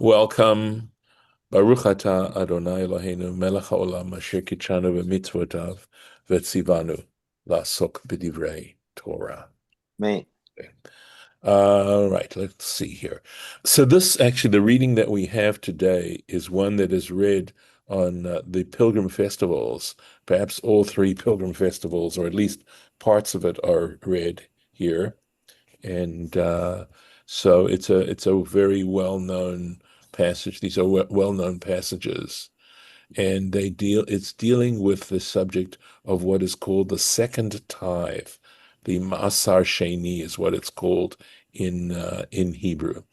Welcome. Baruch atah Adonai Eloheinu melech haolam asher kitshanu b'mitzvotav v'tzivanu la'asok b'divrei Torah. Man, All right, let's see here. So this actually, the reading that we have today is one that is read on the pilgrim festivals. Perhaps all three pilgrim festivals, or at least parts of it, are read here. And so it's a very well-known passage. These are well-known passages, and it's dealing with the subject of what is called the second tithe. The Ma'asar Sheni is what it's called in Hebrew.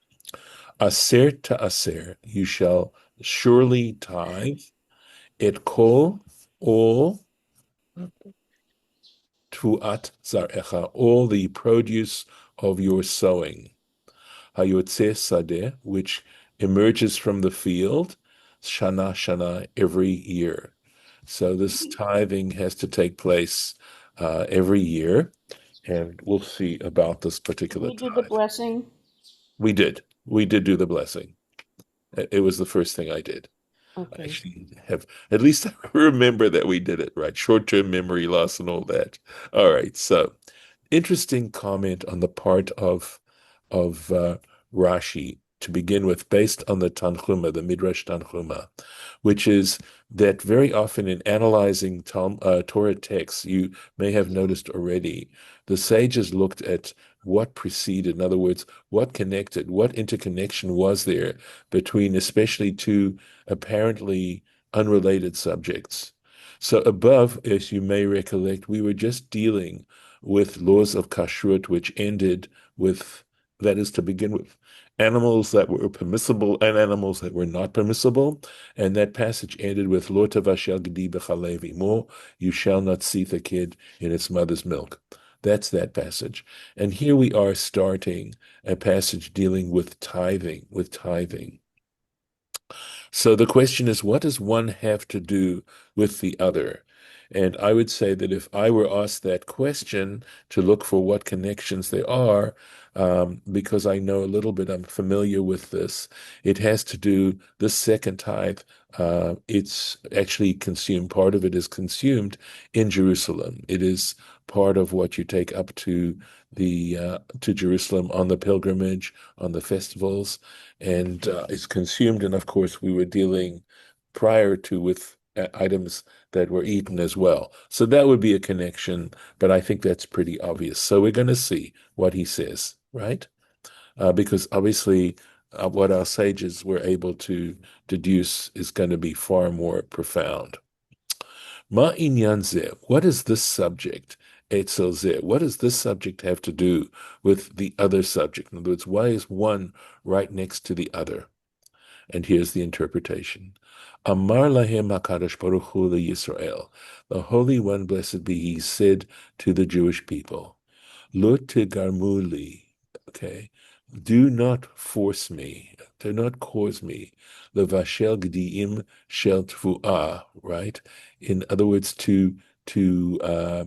Aser to aser, you shall surely tithe et kol, all tuat zarecha, all the produce of your sowing. Hayotze Sadeh, which emerges from the field, Shana Shana, every year. So this tithing has to take place every year, and we'll see about this Did particular we do the tithe. blessing? We did. We did do the blessing. It was the first thing I did. I Okay. actually have, at least I remember that we did it, right? Short-term memory loss and all that. All right, so interesting comment on the part of Rashi to begin with, based on the Tanchuma, the Midrash Tanchuma, which is that very often in analyzing Torah texts, you may have noticed already, the sages looked at what preceded, in other words, what connected, what interconnection was there between especially two apparently unrelated subjects. So above, as you may recollect, we were just dealing with laws of kashrut, which ended with, that is to begin with, animals that were permissible and animals that were not permissible. And that passage ended with lo tavashel gedi b'chalev imo, you shall not seethe a kid in its mother's milk. That's that passage. And here we are starting a passage dealing with tithing, with tithing. So the question is, what does one have to do with the other? And I would say that if I were asked that question to look for what connections there are, because I know a little bit, I'm familiar with this, it has to do, this second tithe, it's actually consumed, part of it is consumed in Jerusalem. It is part of what you take up to Jerusalem on the pilgrimage, on the festivals, and is consumed. And of course, we were dealing prior to with items that were eaten as well. So that would be a connection, but I think that's pretty obvious. So we're going to see what he says, right? Because obviously, what our sages were able to deduce is going to be far more profound. Ma inyan zeh, what is this subject? Etzel zeh, what does this subject have to do with the other subject? In other words, why is one right next to the other? And here's the interpretation. Amar lahem HaKadosh Baruch Hu Yisrael, the Holy One, blessed be He, said to the Jewish people, Lo tigarmu li, okay, do not force me, do not cause me, levashel gdiim shel tfu'ah, right? In other words, to uh,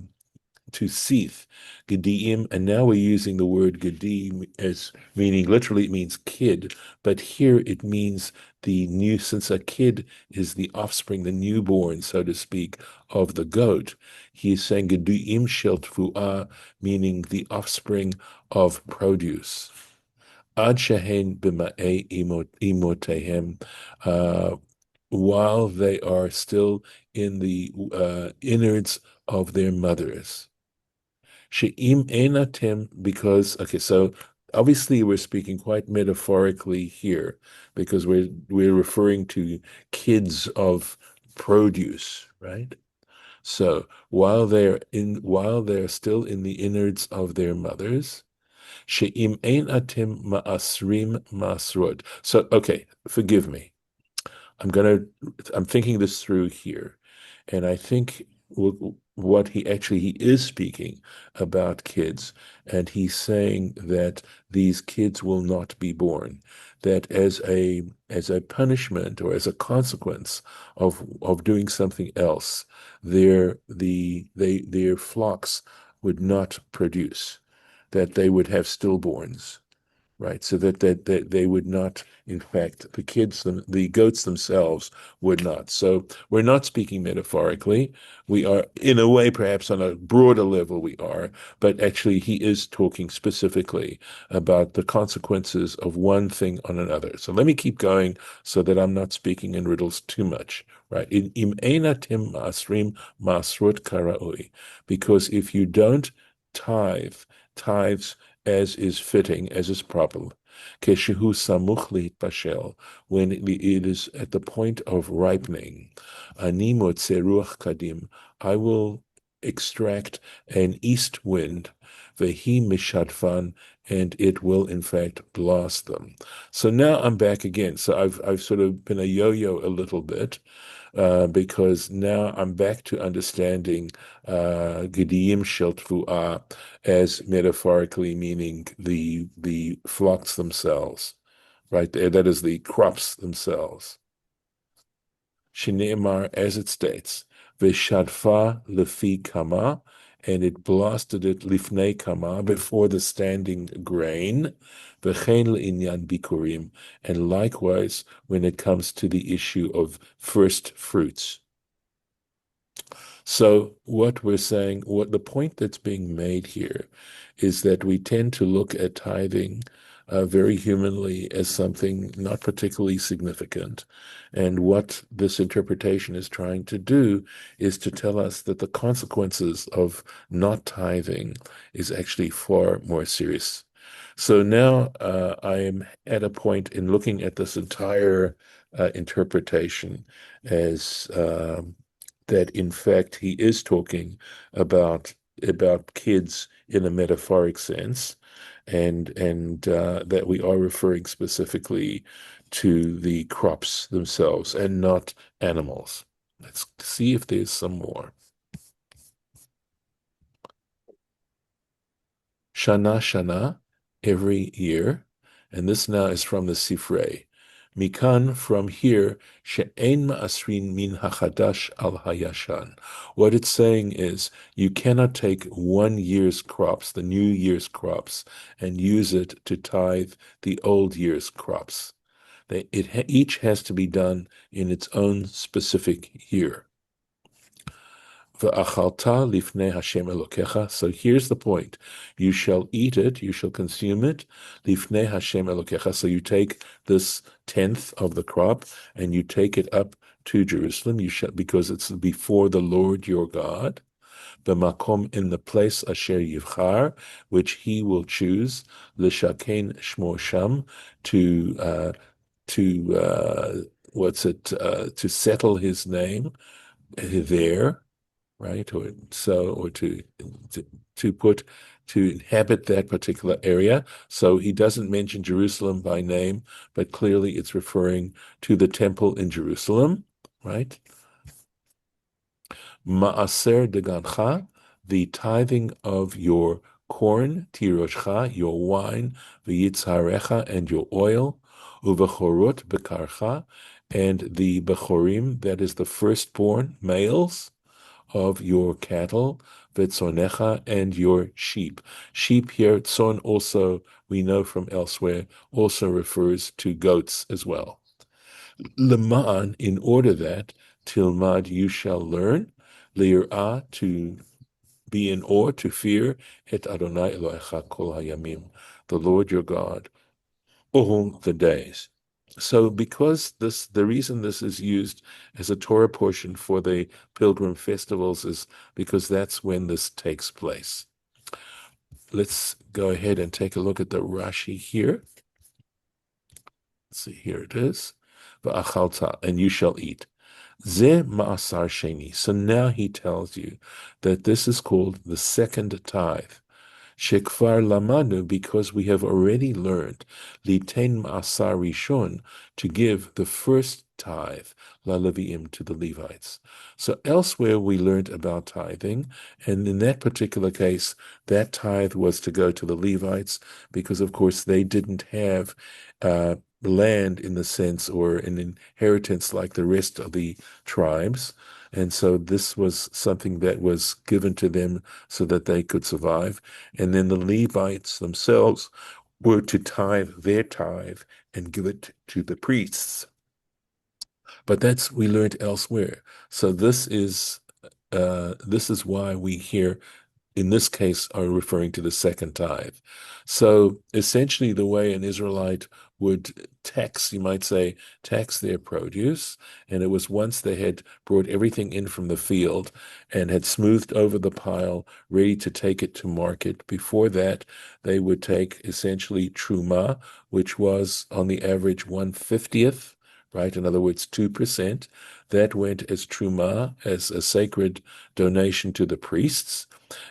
to seeth, Gedim, and now we're using the word Gedim as meaning, literally it means kid, but here it means the new, since a kid is the offspring, the newborn, so to speak, of the goat. He is saying Gedim shel tfu'ah, meaning the offspring of produce. Ad shehen b'ma'e imotehem, while they are still in the innards of their mothers. She'im enatem, because, okay, so obviously we're speaking quite metaphorically here because we're referring to kids of produce, right? So while they're still in the innards of their mothers, she'im enatem ma'asrim ma'asrod. So, okay, forgive me. I'm thinking this through here, and I think what he is speaking about kids, and he's saying that these kids will not be born, that as a punishment or as a consequence of doing something else, their flocks would not produce, that they would have stillborns, right? So that they would not, in fact, the goats themselves would not. So we're not speaking metaphorically. We are, in a way, perhaps on a broader level, we are, but actually, he is talking specifically about the consequences of one thing on another. So let me keep going so that I'm not speaking in riddles too much, right? Im einatim masrim masrut karaui, because if you don't tithe, tithes as is fitting, as is proper. Keshehu samuch bashel, when it is at the point of ripening. Ani motze ruach kadim, I will extract an east wind, vehi mishadfan, and it will in fact blast them. So now I'm back again. So I've sort of been a yo-yo a little bit, because now I'm back to understanding Gediyim Shel Tvu'ah as metaphorically meaning the flocks themselves, right? That is the crops themselves. Shneimar, as it states, Veshadfa lefi kama, and it blasted it lifnei kama, before the standing grain, v'chein le'inyan bikurim, and likewise when it comes to the issue of first fruits. So what we're saying, what the point that's being made here is that we tend to look at tithing very humanly as something not particularly significant. And what this interpretation is trying to do is to tell us that the consequences of not tithing is actually far more serious. So now I am at a point in looking at this entire interpretation as that in fact he is talking about kids in a metaphoric sense, and that we are referring specifically to the crops themselves and not animals. Let's see if there's some more. Shana Shana, every year, and this now is from the Sifrei. Mikan, from here, she'ein ma'asrin min hachadash al hayashan. What it's saying is, you cannot take 1 year's crops, the new year's crops, and use it to tithe the old year's crops. Each has to be done in its own specific year. V'achalta lifnei Hashem Elokecha. So here's the point: you shall eat it, you shall consume it, lifnei Hashem Elokecha. So you take this tenth of the crop and you take it up to Jerusalem. You shall, because it's before the Lord your God. B'makom, in the place asher yivchar, which He will choose, l'shakein shmo sham, to settle His name there, right? Or to put, to inhabit that particular area. So he doesn't mention Jerusalem by name, but clearly it's referring to the temple in Jerusalem, right? Ma'aser degancha, the tithing of your corn, tiroshcha, your wine, v'yitzharecha, and your oil, uvechorot bekarcha, and the bechorim, that is the firstborn males of your cattle, vetzonecha, and your sheep. Sheep here, tzon, also, we know from elsewhere, also refers to goats as well. Leman, in order that, tilmad, you shall learn, leirah, to be in awe, to fear, et Adonai Elohecha kol hayamim, the Lord your God, all the days. So because the reason this is used as a Torah portion for the pilgrim festivals is because that's when this takes place. Let's go ahead and take a look at the Rashi here. Let's see, here it is. V'achalta, and you shall eat. Ze ma'asar sheni. So now he tells you that this is called the second tithe. Shekvar lamanu, because we have already learned, liten ma'asar rishon, to give the first tithe, la leviim, to the Levites. So elsewhere we learned about tithing, and in that particular case, that tithe was to go to the Levites, because of course they didn't have land in the sense or an inheritance like the rest of the tribes. And so this was something that was given to them so that they could survive. And then the Levites themselves were to tithe their tithe and give it to the priests. But that's we learned elsewhere. So this is why we hear in this case are referring to the second tithe. So essentially, the way an Israelite would tax, you might say, tax their produce, and it was once they had brought everything in from the field and had smoothed over the pile, ready to take it to market. Before that, they would take essentially truma, which was on the average 1/50th, right? In other words, 2%. That went as truma, as a sacred donation to the priests.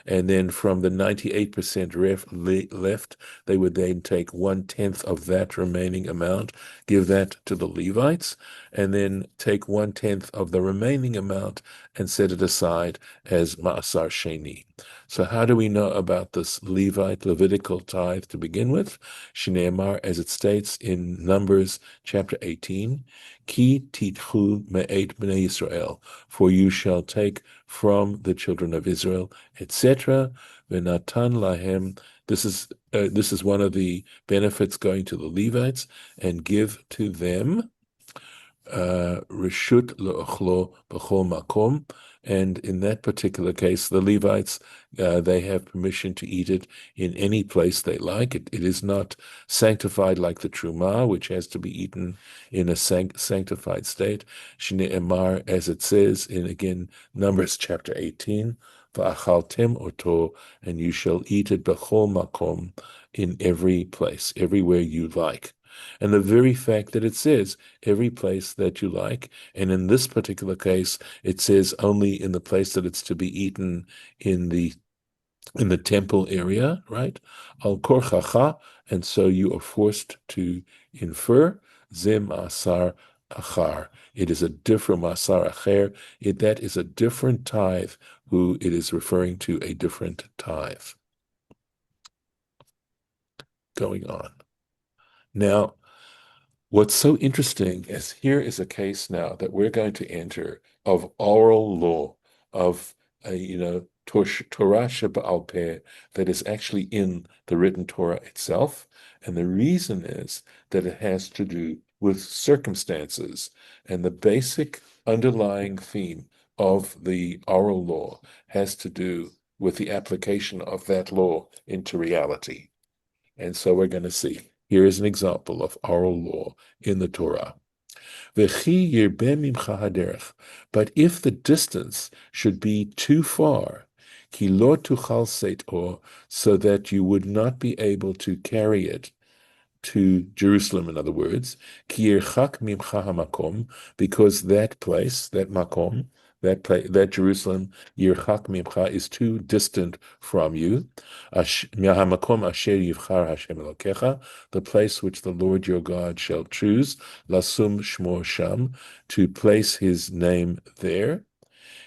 And then from the 98% left, they would then take 1/10 of that remaining amount, give that to the Levites, and then take 1/10 of the remaining amount and set it aside as Ma'asar Sheni. So how do we know about this Levitical tithe to begin with? Shneimar, as it states in Numbers chapter 18, Ki titchu me'et bnei Yisrael, for you shall take from the children of Israel, etc. V'natan lahem. This is one of the benefits going to the Levites, and give to them reshut le'ochlo b'chol makom. And in that particular case, the Levites, they have permission to eat it in any place they like. It is not sanctified like the truma, which has to be eaten in a sanctified state. Shne'emar, as it says in, again, Numbers chapter 18, va'achaltem oto, and you shall eat it b'chol makom, in every place, everywhere you like. And the very fact that it says every place that you like, and in this particular case, it says only in the place that it's to be eaten in the temple area, right? Al korchacha, and so you are forced to infer zem asar achar. It is a different masar acher. That is a different tithe. Who it is referring to a different tithe. Going on now. What's so interesting is here is a case now that we're going to enter of oral law, of Torah shebe'al peh, that is actually in the written Torah itself. And the reason is that it has to do with circumstances. And the basic underlying theme of the oral law has to do with the application of that law into reality. And so we're going to see. Here is an example of oral law in the Torah. But if the distance should be too far, so that you would not be able to carry it to Jerusalem, in other words, because that place, that makom, that Jerusalem, yirchak mimcha, is too distant from you. Hamakom asher yivchar Hashem Elokecha, the place which the Lord your God shall choose, lasum shmo sham, to place His name there.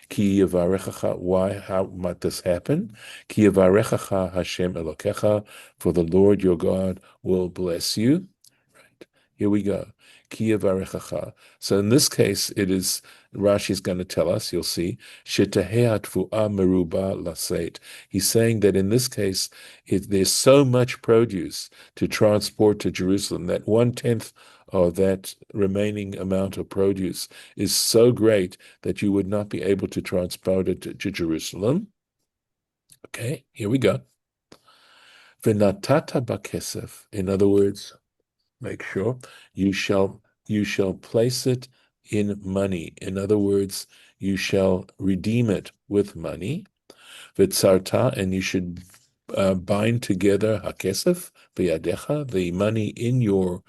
Ki yavarechacha, how might this happen? Ki yavarechacha Hashem Elokecha, for the Lord your God will bless you. Right. Here we go. Ki yavarechacha. So in this case, it is, Rashi is going to tell us, you'll see, shetaheh tfu'ah meruba laseit. He's saying that in this case, there's so much produce to transport to Jerusalem that 1/10 of that remaining amount of produce is so great that you would not be able to transport it to Jerusalem. Okay, here we go. V'natata bakesef. In other words, make sure you shall place it in money. In other words, you shall redeem it with money. V'tzarta, and you should bind together hakesef v'yadecha, the money in your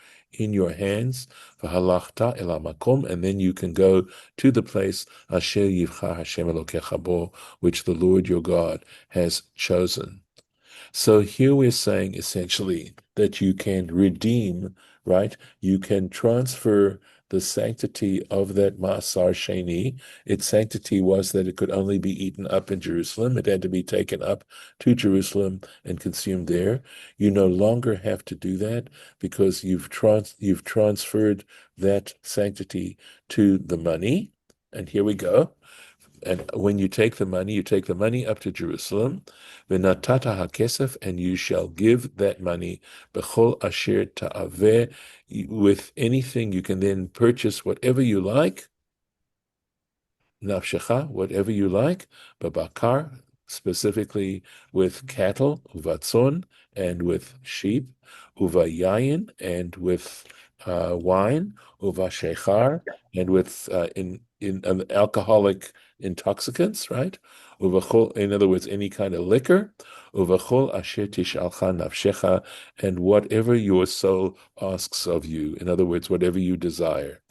hands, v'halachta el hamakom, and then you can go to the place asher yivcha Hashem Elokecha bo, which the Lord your God has chosen. So here we're saying essentially that you can redeem, right? You can transfer the sanctity of that Ma'asar Sheni. Its sanctity was that it could only be eaten up in Jerusalem. It had to be taken up to Jerusalem and consumed there. You no longer have to do that because you've transferred that sanctity to the money. And here we go. And when you take the money up to Jerusalem, v'natata hakesef, and you shall give that money, bechol asher ta'aveh, with anything you can then purchase whatever you like, nafshecha, whatever you like, babakar, specifically with cattle, uvatzon, and with sheep, uvayayin, and with wine, uvashechar, and with in alcoholic intoxicants, right? Uvachol, in other words, any kind of liquor, uvachol asher tishalcha nafshecha, and whatever your soul asks of you. In other words, whatever you desire.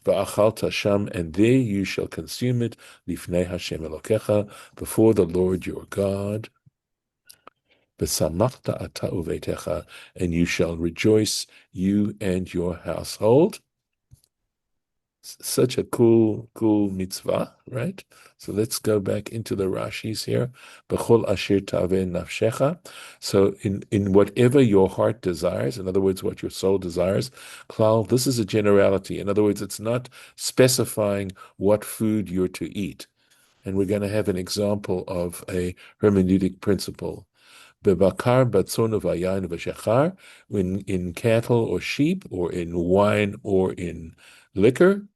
Va'achalta sham, and there you shall consume it, lifnei Hashem Elokecha, before the Lord your God. V'samachta ata uveitecha, and you shall rejoice, you and your household. Such a cool mitzvah, right? So let's go back into the Rashis here. B'chol asher taveh nafshecha. So in whatever your heart desires, in other words, what your soul desires, klal, this is a generality. In other words, it's not specifying what food you're to eat. And we're going to have an example of a hermeneutic principle. Bebakar batzon uvayayin v'shechar, when in cattle or sheep, or in wine or in liquor,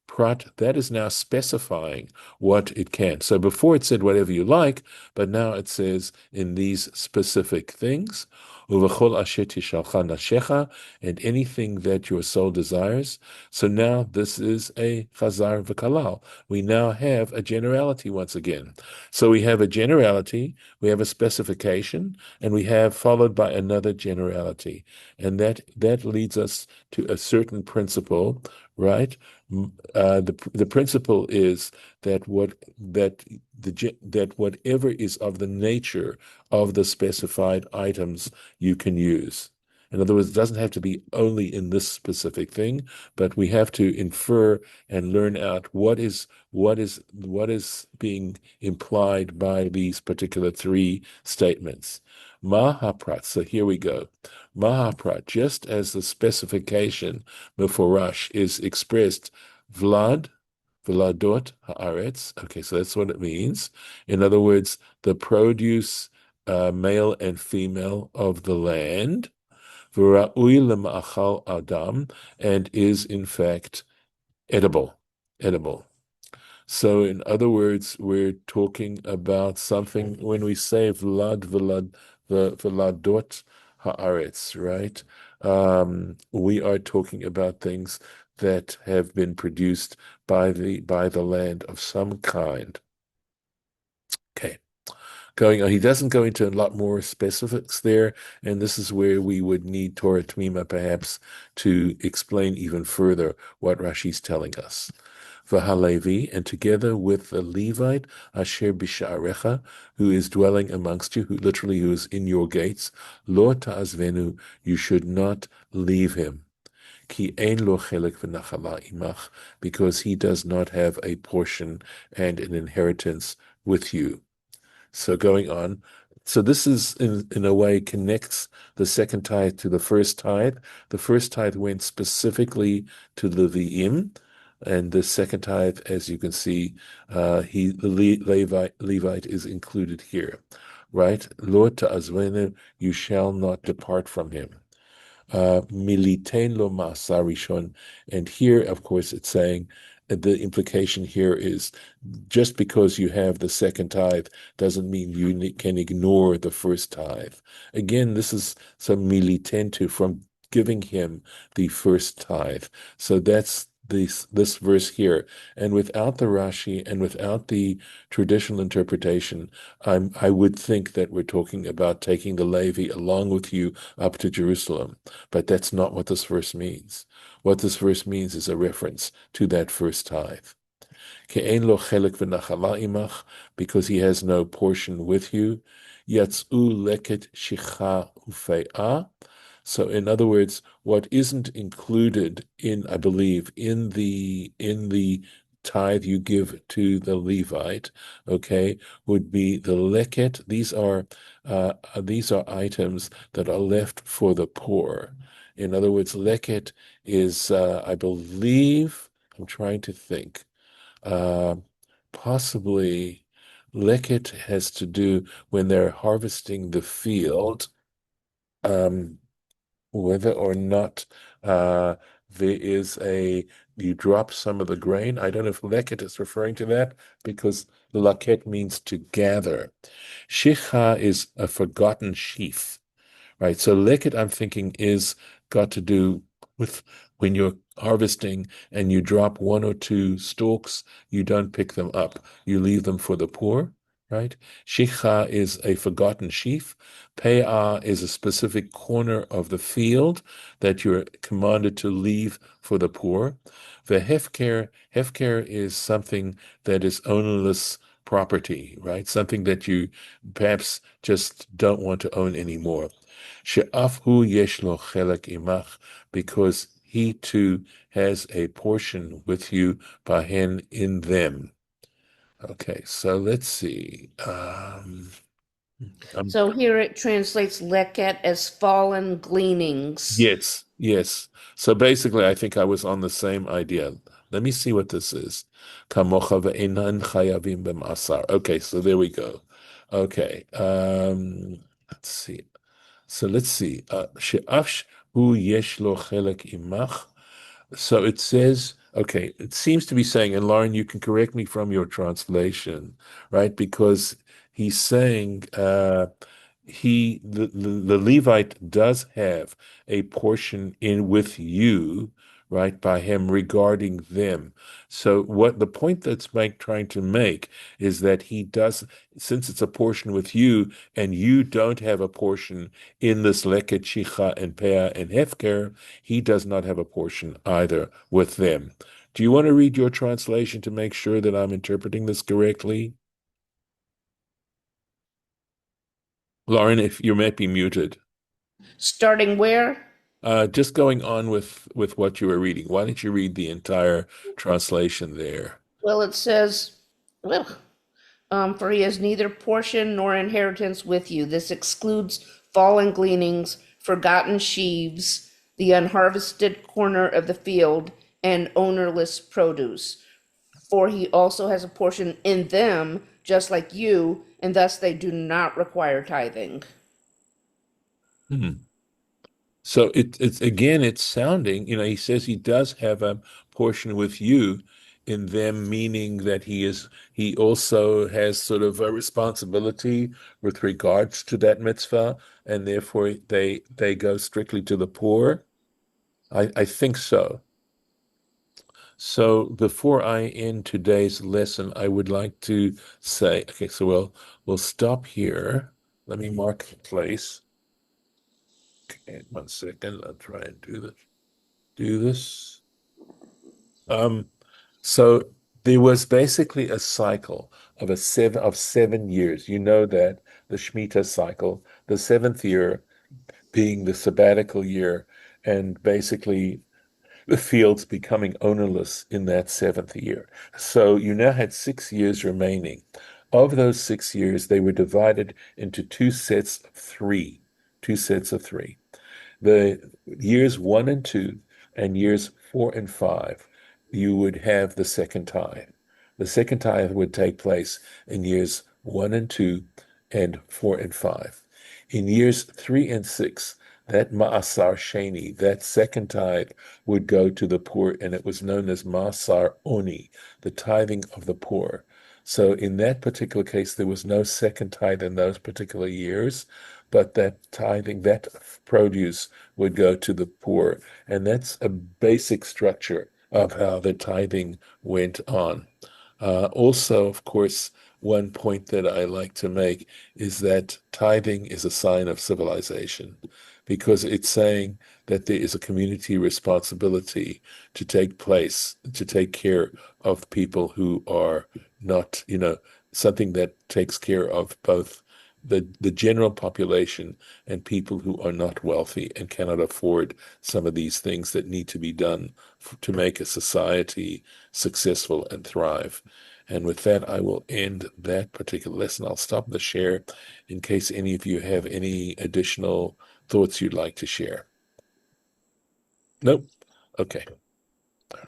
prat, that is now specifying what it can. So before it said whatever you like, but now it says in these specific things, uvachol asher tishalcha nashecha, and anything that your soul desires. So now this is a chazar v'kalal. We now have a generality once again. So we have a generality, we have a specification, and we have followed by another generality. And that leads us to a certain principle, right? The principle is that that whatever is of the nature of the specified items you can use. In other words, it doesn't have to be only in this specific thing, but we have to infer and learn out what is being implied by these particular three statements. Mahaprat. So here we go. Mahaprat, just as the specification Meforash is expressed, Vlad, Vladot haaretz. Okay, so that's what it means. In other words, the produce, male and female of the land, V'ra'ui lema'achal adam, and is in fact edible. So, in other words, we're talking about something when we say v'ladot haaretz, right? We are talking about things that have been produced by the land of some kind. Okay. Going on, he doesn't go into a lot more specifics there, and this is where we would need Torah Tmima perhaps to explain even further what Rashi's telling us. V'halevi, and together with the Levite, asher b'sha'arecha, who is dwelling amongst you, who is in your gates, lo ta'azvenu, you should not leave him. Ki ein lo chelek v'nachala imach, because he does not have a portion and an inheritance with you. So going on. So this is in a way connects the second tithe to the first tithe. The first tithe went specifically to the Levi'im, and the second tithe, as you can see, the Levite is included here, right? Lo ta'azvenu, you shall not depart from him. Militein lo ma'asar rishon, and here, of course, it's saying the implication here is just because you have the second tithe doesn't mean you can ignore the first tithe. Again, this is some militentu from giving him the first tithe. So that's this verse here. And without the Rashi and without the traditional interpretation, I would think that we're talking about taking the Levi along with you up to Jerusalem. But that's not what this verse means. What this verse means is a reference to that first tithe. Ke'en lo chelek v'nachala imach, because he has no portion with you. Yatz'u leket shicha ufei'ah. So, in other words, what isn't included in, I believe, in the tithe you give to the Levite, okay, would be the leket. These are items that are left for the poor. In other words, leket is, I believe, I'm trying to think. Uh, possibly leket has to do when they're harvesting the field, um, whether or not uh, there is a you drop some of the grain. I don't know if leket is referring to that because laket means to gather. Shicha is a forgotten sheaf. Right. So leket, I'm thinking, is got to do with when you're harvesting and you drop one or two stalks, you don't pick them up. You leave them for the poor, right? Shikha is a forgotten sheaf. Peah is a specific corner of the field that you're commanded to leave for the poor. The hefker is something that is ownerless property, right? Something that you perhaps just don't want to own anymore. She'af hu yesh lo chelek imach, because he too has a portion with you, bahen, in them. Okay, so let's see. Um, So here it translates leket as fallen gleanings. yes. So basically, I think I was on the same idea. Let me see what this is. Kamocha ve'enan chayavim b'masar. Okay, so there we go. Okay, let's see. So let's see. She'af hu yesh lo chelek imach. So it says, okay, it seems to be saying, and Lauren, you can correct me from your translation, right? Because he's saying the Levite does have a portion in with you, right, by him regarding them. So what the point that's Mike trying to make is that he does, since it's a portion with you, and you don't have a portion in this leket, shicha, and peah, and hefker, he does not have a portion either with them. Do you want to read your translation to make sure that I'm interpreting this correctly? Lauren, if you might be muted. Starting where? Just going on with what you were reading. Why don't you read the entire translation there? Well, it says, well, for he has neither portion nor inheritance with you. This excludes fallen gleanings, forgotten sheaves, the unharvested corner of the field, and ownerless produce. For he also has a portion in them, just like you, and thus they do not require tithing. Hmm. So it's again, it's sounding, he says he does have a portion with you in them, meaning that he also has sort of a responsibility with regards to that mitzvah, and therefore they go strictly to the poor. I think so. So before I end today's lesson, I would like to say, okay, so we'll stop here. Let me mark the place. Okay, 1 second. I'll try and do this. Um, so there was basically a cycle of 7 years. You know that the Shemitah cycle, the seventh year being the sabbatical year, and basically the fields becoming ownerless in that seventh year. So you now had 6 years remaining. Of those 6 years, they were divided into two sets of three. The years 1 and 2 and years 4 and 5, you would have the second tithe. The second tithe would take place in years 1 and 2 and 4 and 5. In years 3 and 6, that Ma'asar Sheni, that second tithe, would go to the poor, and it was known as Ma'asar Oni, the tithing of the poor. So in that particular case, there was no second tithe in those particular years, but that tithing, that produce would go to the poor. And that's a basic structure of how the tithing went on. Also, of course, one point that I like to make is that tithing is a sign of civilization because it's saying that there is a community responsibility to take care of people who are not, something that takes care of both the general population and people who are not wealthy and cannot afford some of these things that need to be done to make a society successful and thrive. And with that, I will end that particular lesson. I'll stop the share in case any of you have any additional thoughts you'd like to share. Nope. Okay.